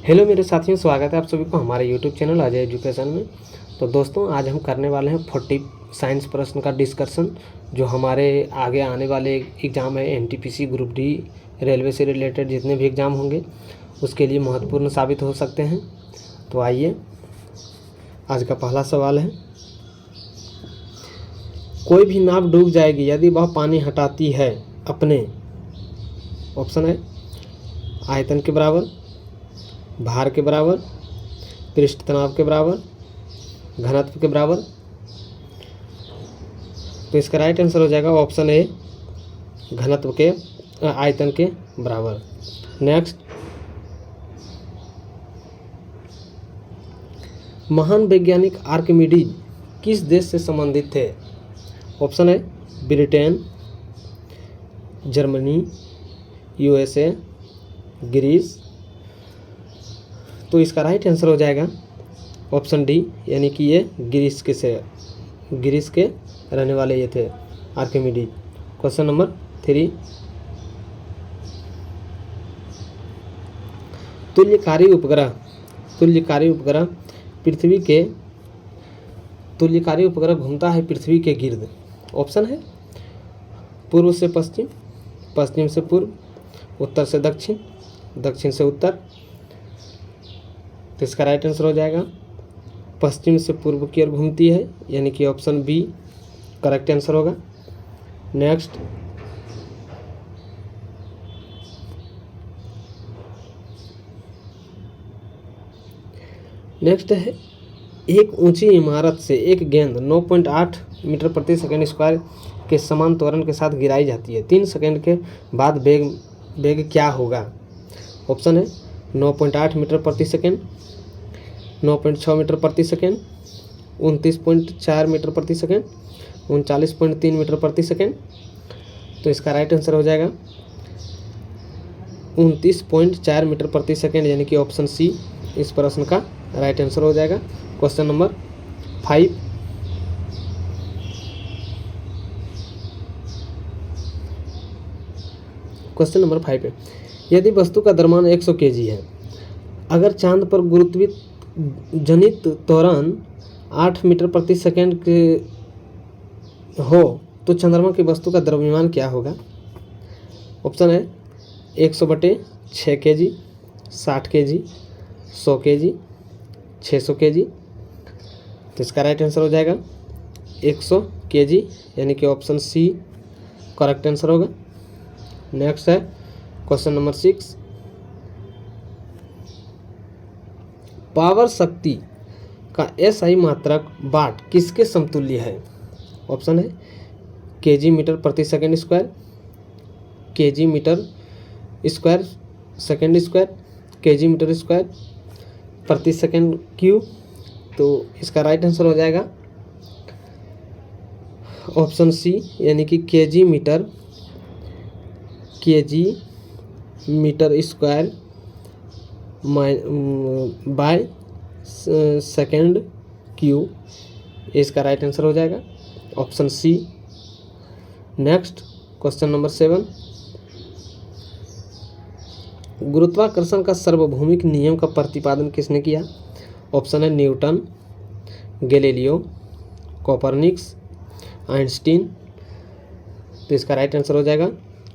Hello मेरे साथियों, स्वागत है आप सभी को हमारे यूट्यूब चैनल अजय एजुकेशन में। तो दोस्तों, आज हम करने वाले हैं 40 साइंस प्रश्न का डिस्कशन, जो हमारे आगे आने वाले एग्ज़ाम है एनटीपीसी ग्रुप डी रेलवे से रिलेटेड जितने भी एग्ज़ाम होंगे उसके लिए महत्वपूर्ण साबित हो सकते हैं। तो आइए, आज का पहला सवाल है, कोई भी नाव डूब जाएगी यदि वह पानी हटाती है अपने, ऑप्शन है आयतन के बराबर, भार के बराबर, पृष्ठ तनाव के बराबर, घनत्व के बराबर। तो इसका राइट आंसर हो जाएगा ऑप्शन ए, घनत्व के आयतन के बराबर। नेक्स्ट, महान वैज्ञानिक आर्किमिडीज किस देश से संबंधित थे? ऑप्शन है ब्रिटेन, जर्मनी, यूएसए, ग्रीस। तो इसका राइट आंसर हो जाएगा ऑप्शन डी, यानी कि ये ग्रीस के रहने वाले ये थे आर्किमिडीज। क्वेश्चन नंबर 3, तुल्यकारी उपग्रह घूमता है पृथ्वी के गिर्द। ऑप्शन है पूर्व से पश्चिम, पश्चिम से पूर्व, उत्तर से दक्षिण, दक्षिण से उत्तर। तो इसका राइट आंसर हो जाएगा पश्चिम से पूर्व की ओर घूमती है, यानी कि ऑप्शन बी करेक्ट आंसर होगा। नेक्स्ट, है, एक ऊंची इमारत से एक गेंद 9.8 मीटर प्रति सेकंड स्क्वायर के समान त्वरण के साथ गिराई जाती है। 3 सेकंड के बाद वेग क्या होगा? ऑप्शन है 9.8 मीटर प्रति सेकंड, 9.6 मीटर प्रति सेकंड, 29.4 मीटर प्रति सेकंड, 39.3 मीटर प्रति सेकंड। तो इसका राइट आंसर हो जाएगा 29.4 मीटर प्रति सेकंड, यानी कि ऑप्शन सी इस प्रश्न का राइट आंसर हो जाएगा। क्वेश्चन नंबर 5, क्वेश्चन नंबर 5 है, यदि वस्तु का द्रव्यमान 100 kg है, अगर चांद पर गुरुत्व जनित त्वरण 8 मीटर प्रति सेकंड के हो तो चंद्रमा की वस्तु का द्रव्यमान क्या होगा? ऑप्शन है 100/6 kg, 60 kg, 100 kg, 600 kg। तो इसका राइट आंसर हो जाएगा 100 kg, यानी कि ऑप्शन सी करेक्ट आंसर होगा। नेक्स्ट है क्वेश्चन नंबर 6, पावर शक्ति का एसआई मात्रक वाट किसके समतुल्य है? ऑप्शन है केजी मीटर प्रति second square, KG metre square second square, KG metre square प्रति सेकंड क्यूब। तो इसका राइट आंसर हो जाएगा ऑप्शन सी, यानी कि KG metre square by second cube. इसका राइट आंसर हो जाएगा option C. Next question number 7, गुरुत्वाकर्षण का सार्वभौमिक नियम का प्रतिपादन किसने किया? ऑप्शन है न्यूटन, गैलीलियो, कोपरनिकस, आइंस्टीन। तो इसका राइट आंसर हो जाएगा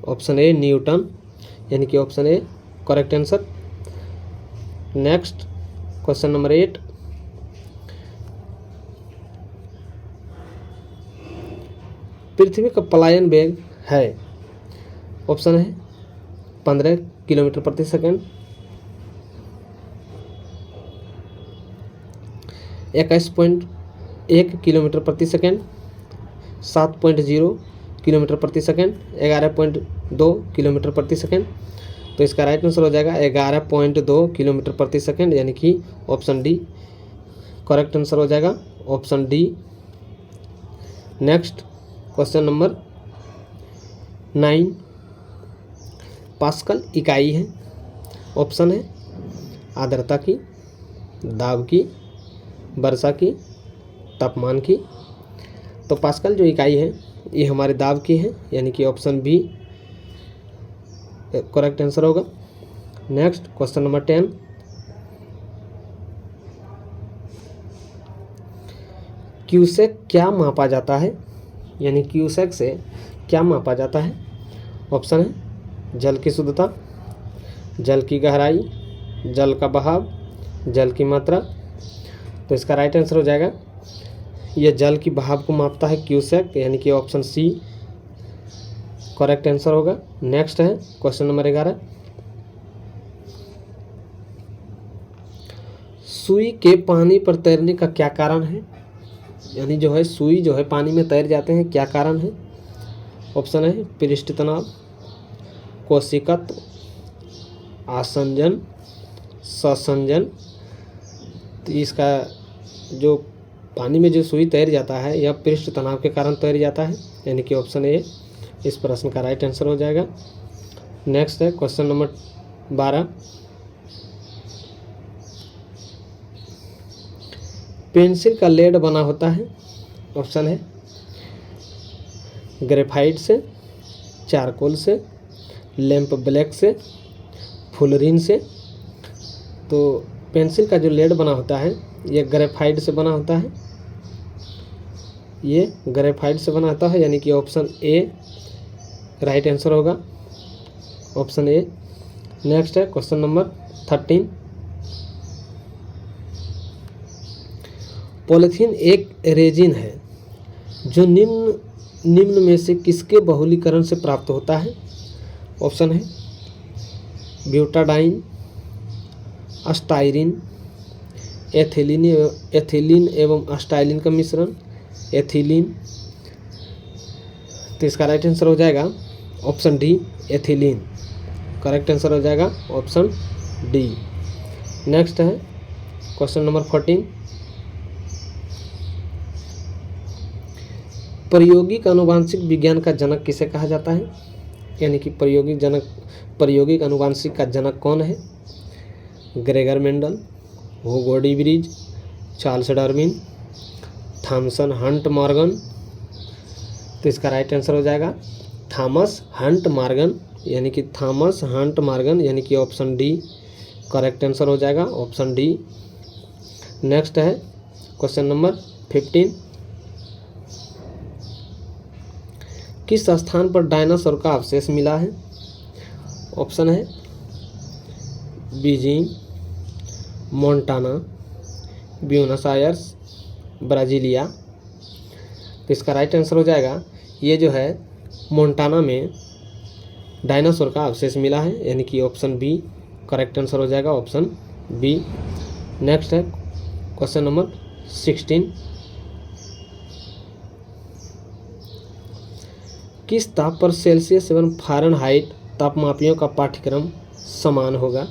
ऑप्शन ए न्यूटन, यानी कि option A correct answer. Next question number 8, पृथ्वी का पलायन वेग है? ऑप्शन है 15 किलोमीटर प्रति सेकंड, 21.1 किलोमीटर प्रति सेकंड, 7.0 किलोमीटर प्रति सेकंड, 11.2 किलोमीटर प्रति सेकंड। तो इसका राइट आंसर हो जाएगा 11.2 किलोमीटर प्रति सेकंड, यानी कि ऑप्शन डी करेक्ट आंसर हो जाएगा, option D. Next question number 9, pascal इकाई है? ऑप्शन है आर्द्रता की, दाब की, वर्षा की, तापमान की। तो पास्कल जो इकाई है ये हमारे दाब की है, यानी कि ऑप्शन बी करेक्ट आंसर होगा। नेक्स्ट क्वेश्चन नंबर 10, क्यूसेक क्या मापा जाता है, यानी क्यूसेक से क्या मापा जाता है? ऑप्शन है जल की शुद्धता, जल की गहराई, जल का बहाव, जल की मात्रा। तो इसका राइट आंसर हो जाएगा यह जल की बहाव को मापता है क्यूसेक, यानी कि ऑप्शन सी करेक्ट आंसर होगा। नेक्स्ट है क्वेश्चन नंबर 11, सुई के पानी पर तैरने का क्या कारण है, यानी जो है सुई जो है पानी में तैर जाते हैं, क्या कारण है? ऑप्शन है पृष्ठ तनाव, कोशिकत्व, आसंजन, ससंजन। तो इसका जो पानी में जो सुई तैर जाता है यह पृष्ठ तनाव के कारण तैर जाता है, यानी कि ऑप्शन ए इस प्रश्न का राइट आंसर हो जाएगा। नेक्स्ट है क्वेश्चन नंबर 12, पेंसिल का लेड बना होता है। ऑप्शन है ग्रेफाइट से, चारकोल से, लैंप ब्लैक से, फुलरीन से। तो पेंसिल का जो लेड बना होता है ये ग्रेफाइट से बना होता है, ये ग्रेफाइट से बना होता है, यानी कि ऑप्शन ए राइट आंसर होगा, ऑप्शन ए। नेक्स्ट है क्वेश्चन नंबर 13, पॉलीथीन एक रेजिन है जो निम्न में से किसके बहुलीकरण से प्राप्त होता है? ऑप्शन है ब्यूटाडाइन, अस्टाइरिन, एथिलीन एवं अस्टाइलिन का मिश्रण, एथिलीन। तो इसका राइट आंसर हो जाएगा option D ethylene, correct answer हो जाएगा ऑप्शन डी। नेक्स्ट है क्वेश्चन नंबर 14, प्रायोगिक आनुवांशिक विज्ञान का जनक किसे कहा जाता है, यानी कि प्रायोगिक आनुवांशिक का जनक कौन है? Gregor Mendel, Hugo de Vries, Charles Darwin, Thomson Hunt Morgan. तो इसका राइट आंसर हो जाएगा थॉमस हंट मॉर्गन, यानी कि थॉमस हंट मॉर्गन, यानी कि ऑप्शन डी करेक्ट आंसर हो जाएगा, ऑप्शन डी। नेक्स्ट है क्वेश्चन नंबर 15, किस स्थान पर डायनासोर का अवशेष मिला है? ऑप्शन है Beijing, Montana, Buenos Aires, Brasilia. तो इसका राइट आंसर हो जाएगा ये जो है मोन्टाना में डायनासोर का अवशेष मिला है, यानी कि ऑप्शन बी करेक्ट आंसर हो जाएगा, ऑप्शन बी। नेक्स्ट है क्वेश्चन नंबर 16, किस ताप पर सेल्सियस एवं फ़ारेनहाइट तापमापियों का पाठ्यक्रम समान होगा?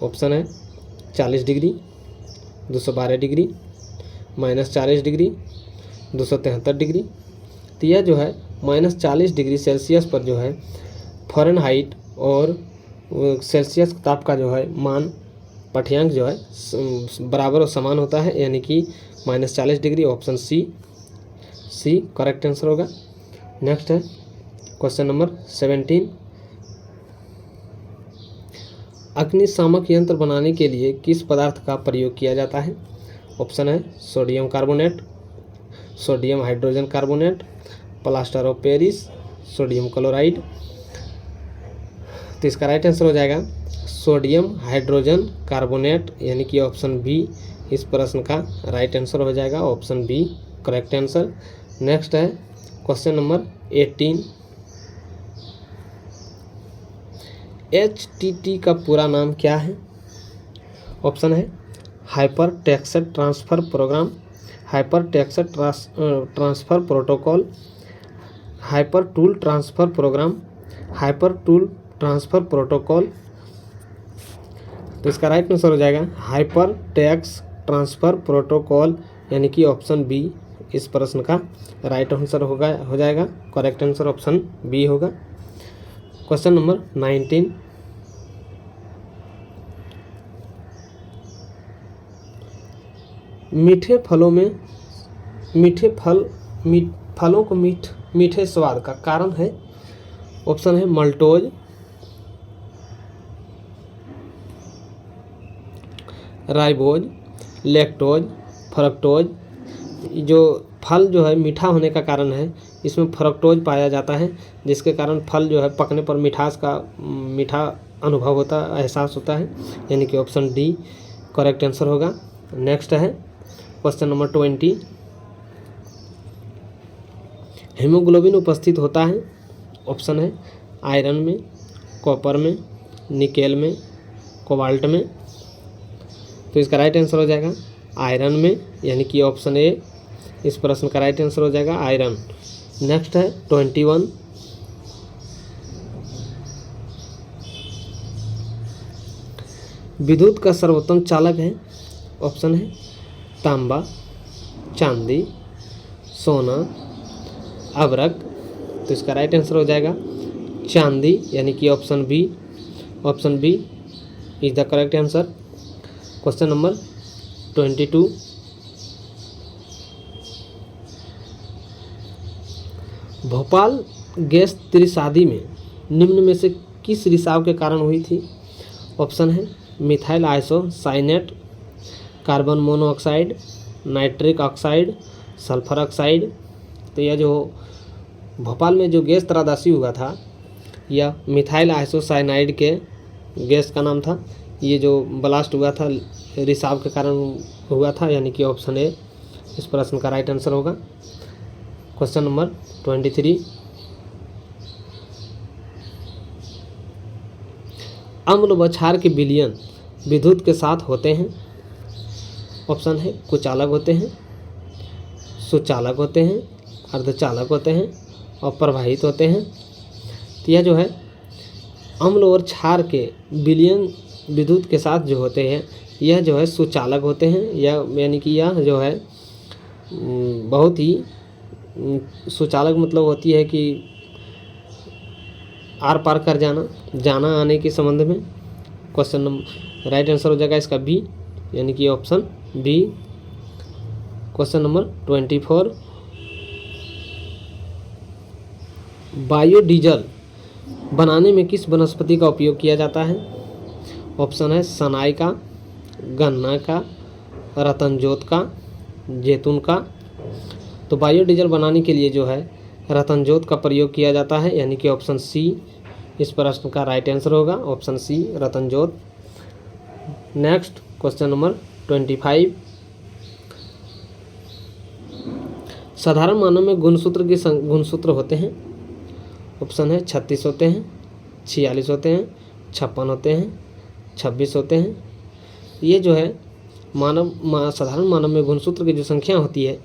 ऑप्शन है 40 डिग्री, 212 डिग्री, -40 डिग्री, 273 डिग्री। तो यह जो है -40 डिग्री सेल्सियस पर जो है फ़ारेनहाइट और सेल्सियस ताप का जो है मान पाठ्यांक जो है बराबर और समान होता है, यानी कि -40 degree, option C correct answer होगा। नेक्स्ट है क्वेश्चन नंबर 17, अग्निशामक यंत्र बनाने के लिए किस पदार्थ का प्रयोग किया जाता है? ऑप्शन है sodium carbonate, sodium hydrogen carbonate, plaster of Paris, sodium chloride. तो इसका राइट आंसर हो जाएगा सोडियम हाइड्रोजन कार्बोनेट, यानी कि ऑप्शन बी इस प्रश्न का राइट आंसर हो जाएगा, option B correct answer. Next है क्वेश्चन नंबर 18, HTT का पूरा नाम क्या है? ऑप्शन है hyper text transfer program, hyper text transfer protocol, hyper tool transfer program, hyper tool transfer protocol. तो इसका राइट आंसर हो जाएगा हाइपर टेक्स्ट ट्रांसफ़र प्रोटोकॉल, यानी कि ऑप्शन बी इस प्रश्न का राइट आंसर हो जाएगा, करेक्ट आंसर ऑप्शन बी होगा। क्वेश्चन नंबर 19, मीठे फलों को मीठे स्वाद का कारण है? ऑप्शन है मल्टोज, राइबोज, लैक्टोज, फ्रक्टोज, जो फल जो है मीठा होने का कारण है, इसमें फ्रक्टोज पाया जाता है, जिसके कारण फल जो है पकने पर मिठास का मीठा अनुभव होता है, एहसास होता है, यानी कि ऑप्शन डी करेक्ट आंसर होगा। नेक्स्ट है क्वेश्चन नंबर 20। हीमोग्लोबिन उपस्थित होता है, ऑप्शन है आयरन में, कॉपर में, निकेल में, कोबाल्ट में। तो इसका राइट आंसर हो जाएगा आयरन में, यानी कि ऑप्शन ए इस प्रश्न का राइट आंसर हो जाएगा आयरन। नेक्स्ट है 21। विद्युत का सर्वोत्तम चालक है, ऑप्शन है तांबा, चांदी, सोना, अभ्रक। तो इसका राइट आंसर हो जाएगा चांदी, यानी कि option B is the correct answer. Question number 22। भोपाल गैस त्रिशादी में निम्न में से किस रिसाव के कारण हुई थी? ऑप्शन है methyl isocyanate, carbon monoxide, nitric oxide, sulphur oxide. तो यह जो भोपाल में जो गैस त्रासदी हुआ था, यह मिथाइल आइसोसाइनाइड के गैस का नाम था। ये जो ब्लास्ट हुआ था रिसाव के कारण हुआ था, यानी कि ऑप्शन ए इस प्रश्न का राइट आंसर होगा। Question number 23। अम्ल व क्षार के विलयन विद्युत के साथ होते हैं, ऑप्शन है कुचालक होते हैं, सुचालक होते हैं, अर्धचालक होते हैं और प्रवाहित होते हैं। तो यह जो है अम्ल और क्षार के विलयन विद्युत के साथ जो होते हैं, यह जो है सुचालक होते हैं। यह यानी कि यह जो है बहुत ही सुचालक मतलब होती है कि आर पार कर जाना आने के संबंध में। क्वेश्चन नंबर राइट आंसर हो जाएगा इसका बी, यानी कि option B. Question number 24। Biodiesel बनाने में किस वनस्पति का उपयोग किया जाता है? ऑप्शन है सनाई का, गन्ना का, रतनजोत का, जैतून का। तो बायोडीजल बनाने के लिए जो है रतनजोत का प्रयोग किया जाता है, यानी कि ऑप्शन सी इस प्रश्न का राइट आंसर होगा, ऑप्शन सी रतनजोत। Next question number 25। साधारण मानव में गुणसूत्र होते हैं, ऑप्शन है 36 होते हैं, 46 होते हैं, 56 होते हैं, 26 होते हैं। ये जो है साधारण मानव में गुणसूत्र की जो संख्या होती है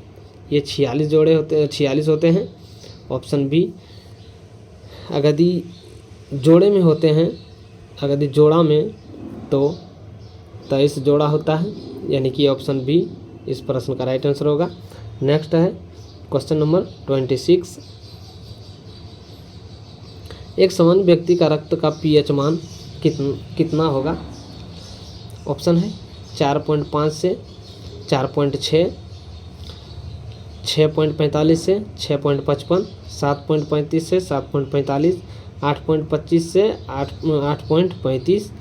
ये 46 होते हैं, ऑप्शन बी। अगर यदि जोड़े में होते हैं, अगर यदि जोड़ा में तो 23 जोड़ा होता है, यानी कि ऑप्शन बी इस प्रश्न का राइट आंसर होगा। नेक्स्ट है क्वेश्चन नंबर 26। एक सामान्य व्यक्ति का रक्त का पीएच मान कितना होगा? ऑप्शन है 4.5 से 4.6, 6.45 से 6.55, 7.35 से 7.45, 8.25 से 8.35।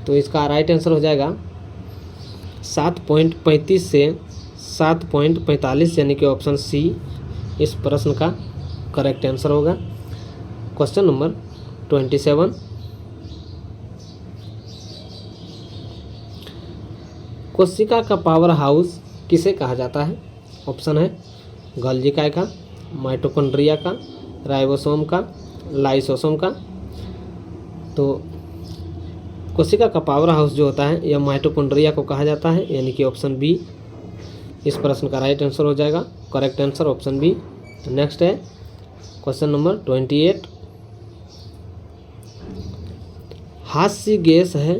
तो इसका राइट आंसर हो जाएगा 7.35 से 7.45, यानी कि ऑप्शन सी इस प्रश्न का करेक्ट आंसर होगा। Question number 27। कोशिका का पावर हाउस किसे कहा जाता है? ऑप्शन है गोल्गी का, माइटोकॉन्ड्रिया का, राइबोसोम का, लाइसोसोम का। तो कोशिका का पावर हाउस जो होता है यह माइटोकॉन्ड्रिया को कहा जाता है, यानी कि ऑप्शन बी इस प्रश्न का राइट आंसर हो जाएगा, correct answer option B. Next है क्वेश्चन नंबर 28। हास्य गैस है,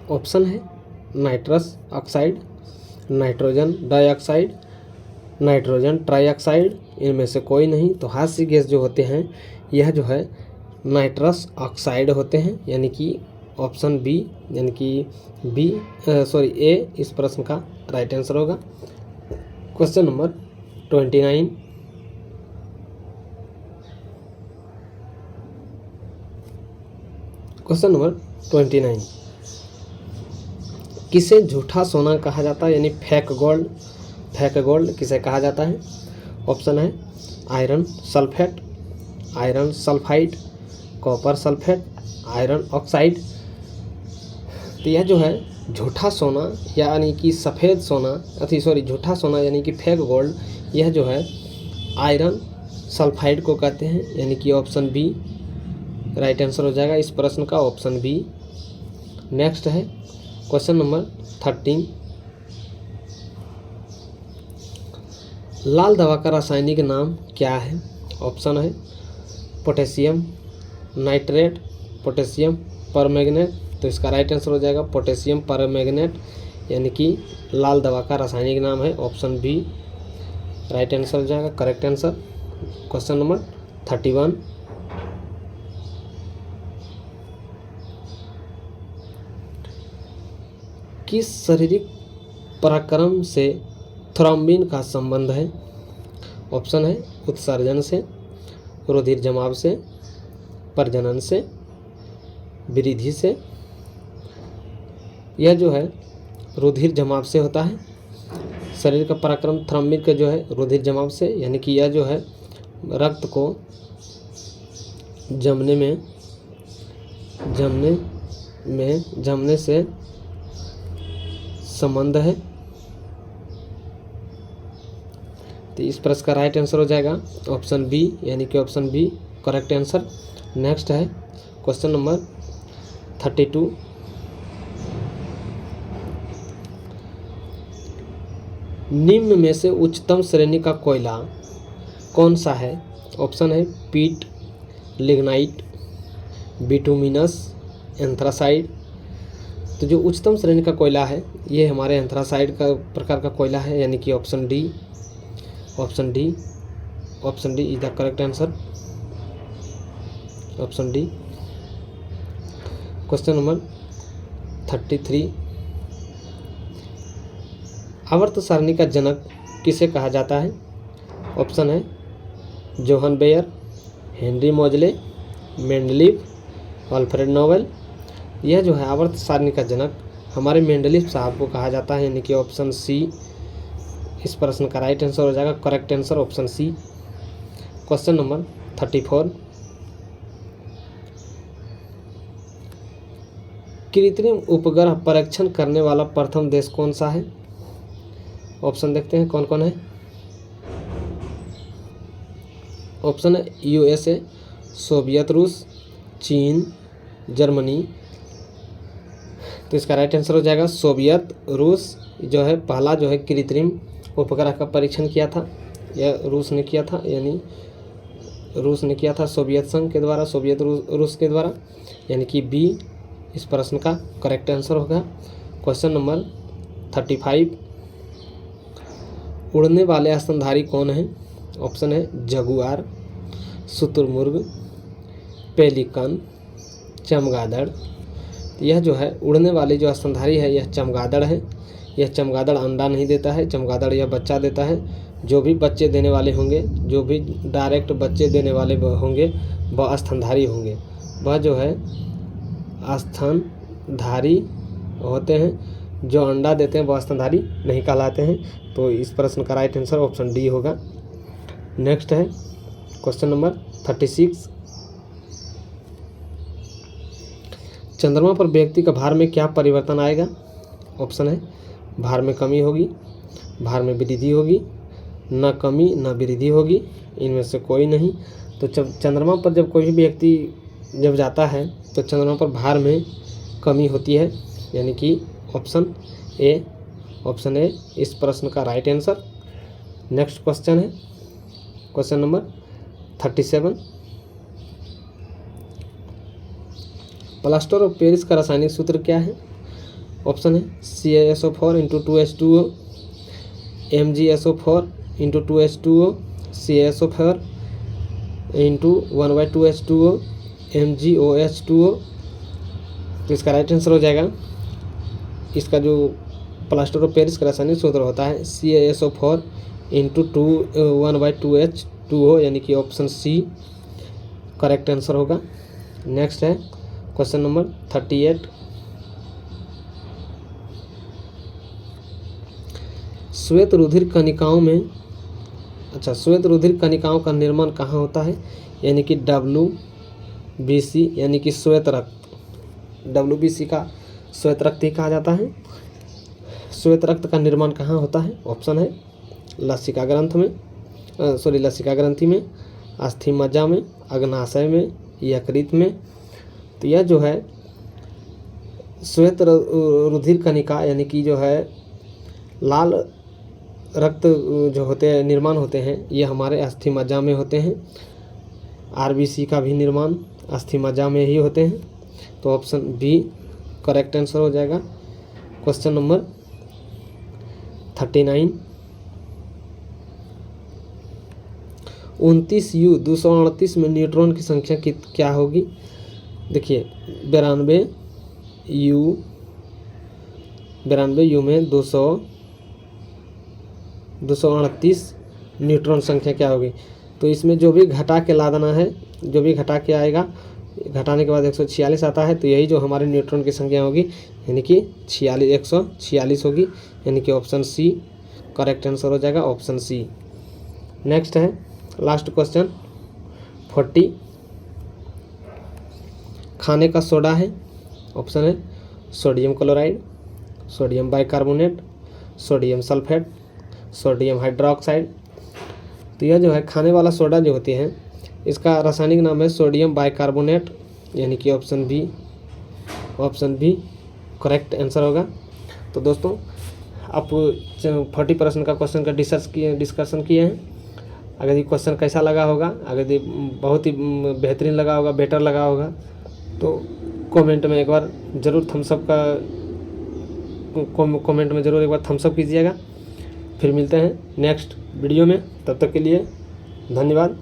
ऑप्शन है nitrous oxide, nitrogen dioxide, nitrogen trioxide. इनमें से कोई नहीं। तो हास्य गैस जो होते हैं यह जो है नाइट्रस ऑक्साइड होते हैं, यानी कि ऑप्शन बी, यानी कि ए इस प्रश्न का राइट आंसर होगा। Question number 29। क्वेश्चन नंबर 29, किसे झूठा सोना कहा जाता है यानी फेक गोल्ड? फेक गोल्ड किसे कहा जाता है? ऑप्शन है iron sulphate, iron sulphide, copper sulphate, iron oxide. तो यह जो है झूठा सोना यानी कि सफ़ेद सोना झूठा सोना यानी कि फेक गोल्ड, यह जो है आयरन सल्फाइड को कहते हैं, यानी कि ऑप्शन बी राइट आंसर हो जाएगा इस प्रश्न का, ऑप्शन बी। नेक्स्ट है क्वेश्चन नंबर 13, लाल दवा का रासायनिक नाम क्या है? ऑप्शन है पोटेशियम नाइट्रेट, पोटेशियम परमैंगनेट। तो इसका राइट आंसर हो जाएगा पोटेशियम परमैंगनेट, यानी कि लाल दवा का रासायनिक नाम है, ऑप्शन बी राइट आंसर हो जाएगा, करेक्ट आंसर। क्वेश्चन नंबर 31, किस शारीरिक पराक्रम से थ्रोम्बिन का संबंध है? ऑप्शन है उत्सर्जन से, रुधिर जमाव से, प्रजनन से, वृद्धि से। यह जो है रुधिर जमाव से होता है। शरीर का पराक्रम थ्रोम्बिन का जो है रुधिर जमाव से, यानी कि यह जो है रक्त को जमने से संबंध है। तो इस प्रश्न का राइट आंसर हो जाएगा ऑप्शन बी, यानी कि option B correct answer. Next है क्वेश्चन नंबर 32, निम्न में से उच्चतम श्रेणी का कोयला कौन सा है? ऑप्शन है पीट, लिग्नाइट, बिटुमिनस, एंथ्रासाइड। तो जो उच्चतम श्रेणी का कोयला है ये हमारे एंथ्रासाइड का प्रकार का कोयला है, यानी कि option D is the correct answer, option D. Question number 33, आवर्त सारणी का जनक किसे कहा जाता है? ऑप्शन है जोहन बेयर, हेनरी मोजले, मेंडलीव, अल्फ्रेड नोबेल। यह जो है आवर्त सारणी का जनक हमारे मेंडलीव साहब को कहा जाता है, यानी कि ऑप्शन सी इस प्रश्न का राइट आंसर हो जाएगा, correct answer option C. Question number 34, कृत्रिम उपग्रह परीक्षण करने वाला प्रथम देश कौन सा है? ऑप्शन देखते हैं कौन कौन है। ऑप्शन है यूएसए, सोवियत रूस, चीन, जर्मनी। तो इसका राइट आंसर हो जाएगा सोवियत रूस। जो है पहला जो है कृत्रिम उपग्रह का परीक्षण किया था, यह रूस ने किया था, यानी रूस ने किया था सोवियत संघ के द्वारा, सोवियत रूस के द्वारा, यानी कि बी इस प्रश्न का करेक्ट आंसर होगा। क्वेश्चन नंबर 35, उड़ने वाले स्तनधारी कौन है? ऑप्शन है जगुआर, शुतुरमुर्ग, पेलिकन, चमगादड़। यह जो है उड़ने वाली जो स्तनधारी है यह चमगादड़ है। यह चमगादड़ अंडा नहीं देता है, चमगादड़ यह बच्चा देता है। जो भी बच्चे देने वाले होंगे, जो भी डायरेक्ट बच्चे देने वाले होंगे वह स्तनधारी होंगे, वह जो है स्तनधारी होते हैं। जो अंडा देते हैं वह स्तनधारी नहीं कहलाते हैं। तो इस प्रश्न का राइट आंसर ऑप्शन डी होगा। नेक्स्ट है क्वेश्चन नंबर 36, चंद्रमा पर व्यक्ति का भार में क्या परिवर्तन आएगा? ऑप्शन है भार में कमी होगी, भार में वृद्धि होगी, न कमी न वृद्धि होगी, इनमें से कोई नहीं। तो जब चंद्रमा पर जब कोई भी व्यक्ति जब जाता है तो चंद्रमा पर भार में कमी होती है, यानी कि ऑप्शन ए इस प्रश्न का राइट आंसर। नेक्स्ट क्वेश्चन है question number 37, plaster of Paris का रासायनिक सूत्र क्या है? ऑप्शन है CaSO4 × 2H2O, MgSO4 × 2H2O, CaSO4 × 1/2H2O, MgOH2O। तो इसका राइट आंसर हो जाएगा, इसका जो प्लास्टर ऑफ पेरिस का रासायनिक सूत्र होता है CaSO4 × 1/2H2O, यानी कि ऑप्शन सी करेक्ट आंसर होगा। नेक्स्ट है क्वेश्चन नंबर 38, श्वेत रुधिर कणिकाओं में, अच्छा, श्वेत रुधिर कणिकाओं का निर्माण कहाँ होता है, यानी कि WBC यानी कि श्वेत रक्त, WBC का श्वेत रक्त ही कहा जाता है। श्वेत रक्त का निर्माण कहाँ होता है, ऑप्शन है लसिका ग्रंथ में, लसिका ग्रंथि में, अस्थि मज्जा में, अग्नाशय में, यकृत में। तो यह जो है श्वेत रुधिर कणिका यानी कि जो है लाल रक्त जो होते हैं, निर्माण होते हैं, ये हमारे अस्थि मज्जा में होते हैं। RBC का भी निर्माण अस्थि मज्जा में ही होते हैं। तो ऑप्शन बी करेक्ट आंसर हो जाएगा। क्वेश्चन नंबर 39, 29U238 में न्यूट्रॉन की संख्या क्या होगी। देखिए 92U में 238 न्यूट्रॉन संख्या क्या होगी। तो इसमें जो भी घटा के ला देना है, जो भी घटा के आएगा, घटाने के बाद 146 आता है, तो यही जो हमारे न्यूट्रॉन की संख्या होगी, यानी कि 146 होगी, यानी कि ऑप्शन सी करेक्ट आंसर हो जाएगा, ऑप्शन सी। नेक्स्ट है लास्ट क्वेश्चन 40, खाने का सोडा है, ऑप्शन है sodium chloride, sodium bicarbonate, sodium sulphate, sodium hydroxide. तो यह जो है खाने वाला सोडा जो होती है, इसका रासायनिक नाम है सोडियम बाइकार्बोनेट, यानी कि ऑप्शन बी करेक्ट आंसर होगा। तो दोस्तों आप 40% का क्वेश्चन का डिस्कशन किए हैं। अगर ये क्वेश्चन कैसा लगा होगा, अगर ये बहुत ही बेहतरीन लगा होगा, बेटर लगा होगा, तो कमेंट में एक बार ज़रूर थम्सअप का कमेंट में ज़रूर एक बार थम्सअप कीजिएगा। फिर मिलते हैं नेक्स्ट वीडियो में, तब तक के लिए धन्यवाद।